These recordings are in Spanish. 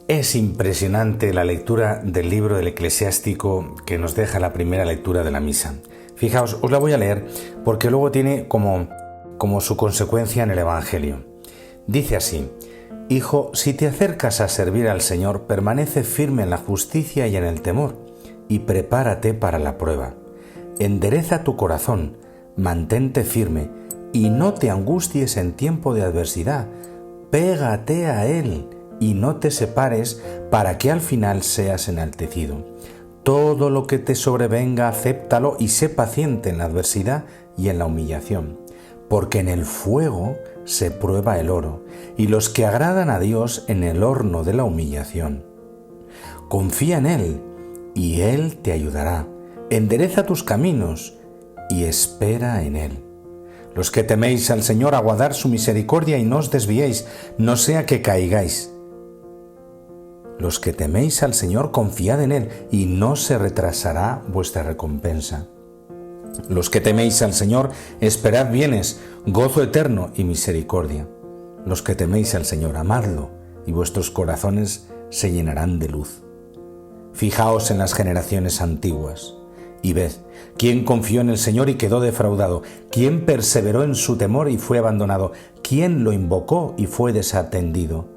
Es impresionante la lectura del libro del Eclesiástico que nos deja la primera lectura de la misa. Fijaos, os la voy a leer porque luego tiene como su consecuencia en el Evangelio. Dice así: Hijo, si te acercas a servir al Señor, permanece firme en la justicia y en el temor, y prepárate para la prueba. Endereza tu corazón, mantente firme, y no te angusties en tiempo de adversidad. Pégate a Él y no te separes, para que al final seas enaltecido. Todo lo que te sobrevenga, acéptalo y sé paciente en la adversidad y en la humillación, porque en el fuego se prueba el oro, y los que agradan a Dios en el horno de la humillación. Confía en Él, y Él te ayudará. Endereza tus caminos, y espera en Él. Los que teméis al Señor, aguardad su misericordia y no os desviéis, no sea que caigáis. Los que teméis al Señor, confiad en Él, y no se retrasará vuestra recompensa. Los que teméis al Señor, esperad bienes, gozo eterno y misericordia. Los que teméis al Señor, amadlo, y vuestros corazones se llenarán de luz. Fijaos en las generaciones antiguas, y ved, ¿quién confió en el Señor y quedó defraudado? ¿Quién perseveró en su temor y fue abandonado? ¿Quién lo invocó y fue desatendido?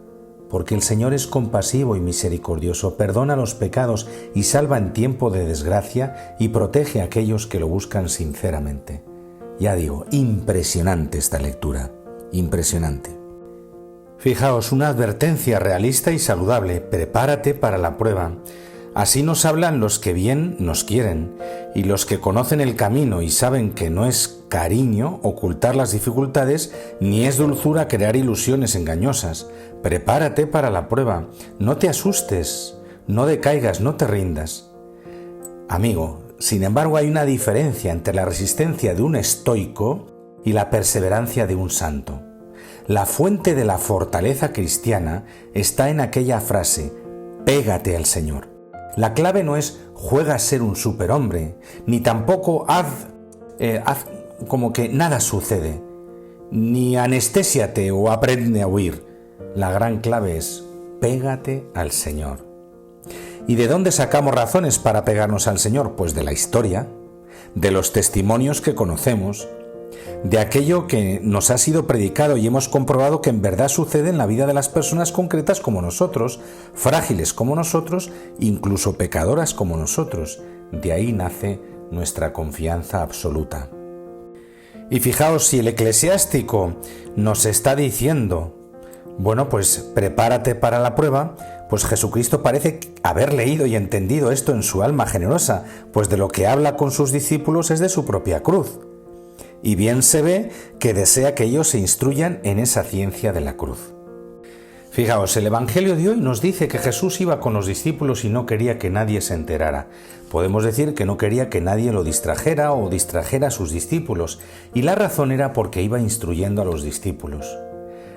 Porque el Señor es compasivo y misericordioso, perdona los pecados y salva en tiempo de desgracia y protege a aquellos que lo buscan sinceramente. Ya digo, impresionante esta lectura, impresionante. Fijaos, una advertencia realista y saludable: prepárate para la prueba. Así nos hablan los que bien nos quieren, y los que conocen el camino y saben que no es cariño ocultar las dificultades, ni es dulzura crear ilusiones engañosas. Prepárate para la prueba, no te asustes, no decaigas, no te rindas. Amigo, sin embargo, hay una diferencia entre la resistencia de un estoico y la perseverancia de un santo. La fuente de la fortaleza cristiana está en aquella frase: pégate al Señor. La clave no es juega a ser un superhombre, ni tampoco haz como que nada sucede, ni anestésiate o aprende a huir. La gran clave es pégate al Señor. ¿Y de dónde sacamos razones para pegarnos al Señor? Pues de la historia, de los testimonios que conocemos, de aquello que nos ha sido predicado y hemos comprobado que en verdad sucede en la vida de las personas concretas como nosotros, frágiles como nosotros, incluso pecadoras como nosotros. De ahí nace nuestra confianza absoluta. Y fijaos, si el Eclesiástico nos está diciendo, bueno, pues prepárate para la prueba, pues Jesucristo parece haber leído y entendido esto en su alma generosa, pues de lo que habla con sus discípulos es de su propia cruz. Y bien se ve que desea que ellos se instruyan en esa ciencia de la cruz. Fijaos, el Evangelio de hoy nos dice que Jesús iba con los discípulos y no quería que nadie se enterara. Podemos decir que no quería que nadie lo distrajera o distrajera a sus discípulos, y la razón era porque iba instruyendo a los discípulos.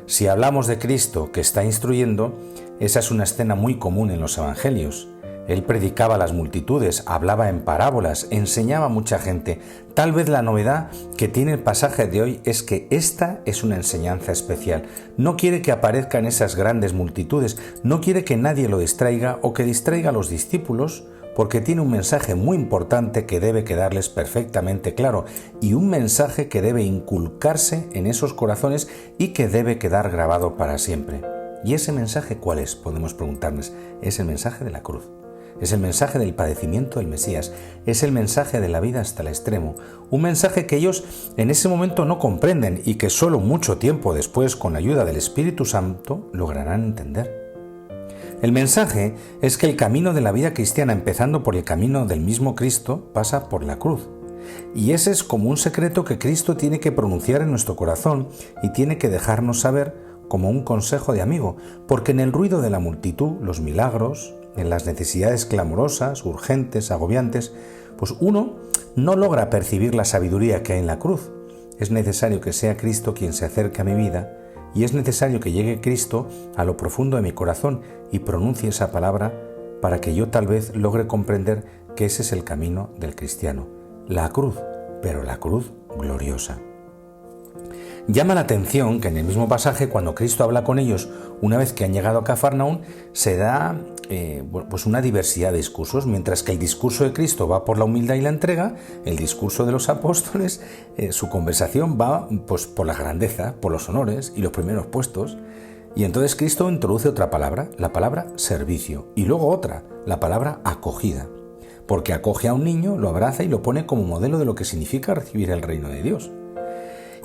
Si hablamos de Cristo que está instruyendo, esa es una escena muy común en los Evangelios. Él predicaba a las multitudes, hablaba en parábolas, enseñaba a mucha gente. Tal vez la novedad que tiene el pasaje de hoy es que esta es una enseñanza especial. No quiere que aparezcan esas grandes multitudes, no quiere que nadie lo distraiga o que distraiga a los discípulos, porque tiene un mensaje muy importante que debe quedarles perfectamente claro y un mensaje que debe inculcarse en esos corazones y que debe quedar grabado para siempre. ¿Y ese mensaje cuál es? Podemos preguntarnos. Es el mensaje de la cruz. Es el mensaje del padecimiento del Mesías, es el mensaje de la vida hasta el extremo, un mensaje que ellos en ese momento no comprenden y que solo mucho tiempo después, con la ayuda del Espíritu Santo, lograrán entender. El mensaje es que el camino de la vida cristiana, empezando por el camino del mismo Cristo, pasa por la cruz. Y ese es como un secreto que Cristo tiene que pronunciar en nuestro corazón y tiene que dejarnos saber como un consejo de amigo, porque en el ruido de la multitud, los milagros, en las necesidades clamorosas, urgentes, agobiantes, pues uno no logra percibir la sabiduría que hay en la cruz. Es necesario que sea Cristo quien se acerque a mi vida y es necesario que llegue Cristo a lo profundo de mi corazón y pronuncie esa palabra para que yo tal vez logre comprender que ese es el camino del cristiano. La cruz, pero la cruz gloriosa. Llama la atención que en el mismo pasaje, cuando Cristo habla con ellos una vez que han llegado a Cafarnaún, se da pues una diversidad de discursos. Mientras que el discurso de Cristo va por la humildad y la entrega, el discurso de los apóstoles, su conversación va pues por la grandeza, por los honores y los primeros puestos. Y entonces Cristo introduce otra palabra, la palabra servicio, y luego otra, la palabra acogida, porque acoge a un niño, lo abraza y lo pone como modelo de lo que significa recibir el reino de Dios.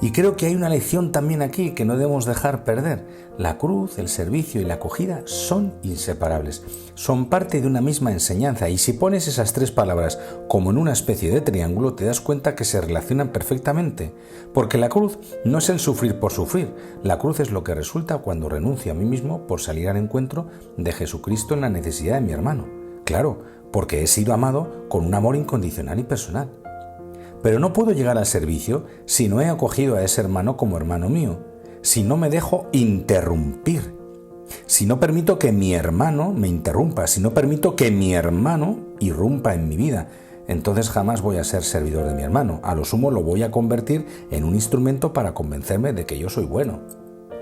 Y creo que hay una lección también aquí que no debemos dejar perder. La cruz, el servicio y la acogida son inseparables, son parte de una misma enseñanza, y si pones esas tres palabras como en una especie de triángulo te das cuenta que se relacionan perfectamente, porque la cruz no es el sufrir por sufrir, la cruz es lo que resulta cuando renuncio a mí mismo por salir al encuentro de Jesucristo en la necesidad de mi hermano. Claro, porque he sido amado con un amor incondicional y personal. Pero no puedo llegar al servicio si no he acogido a ese hermano como hermano mío, si no me dejo interrumpir, si no permito que mi hermano me interrumpa, si no permito que mi hermano irrumpa en mi vida. Entonces jamás voy a ser servidor de mi hermano. A lo sumo lo voy a convertir en un instrumento para convencerme de que yo soy bueno.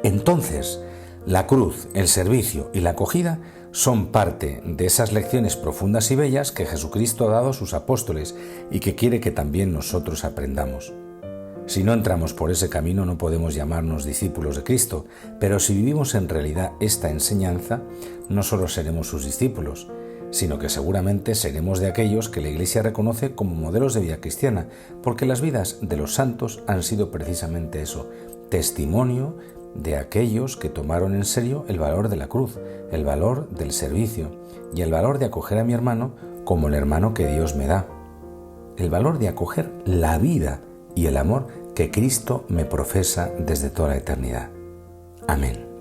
Entonces, la cruz, el servicio y la acogida son parte de esas lecciones profundas y bellas que Jesucristo ha dado a sus apóstoles y que quiere que también nosotros aprendamos. Si no entramos por ese camino no podemos llamarnos discípulos de Cristo, pero si vivimos en realidad esta enseñanza, no solo seremos sus discípulos, sino que seguramente seremos de aquellos que la Iglesia reconoce como modelos de vida cristiana, porque las vidas de los santos han sido precisamente eso, testimonio de aquellos que tomaron en serio el valor de la cruz, el valor del servicio y el valor de acoger a mi hermano como el hermano que Dios me da, el valor de acoger la vida y el amor que Cristo me profesa desde toda la eternidad. Amén.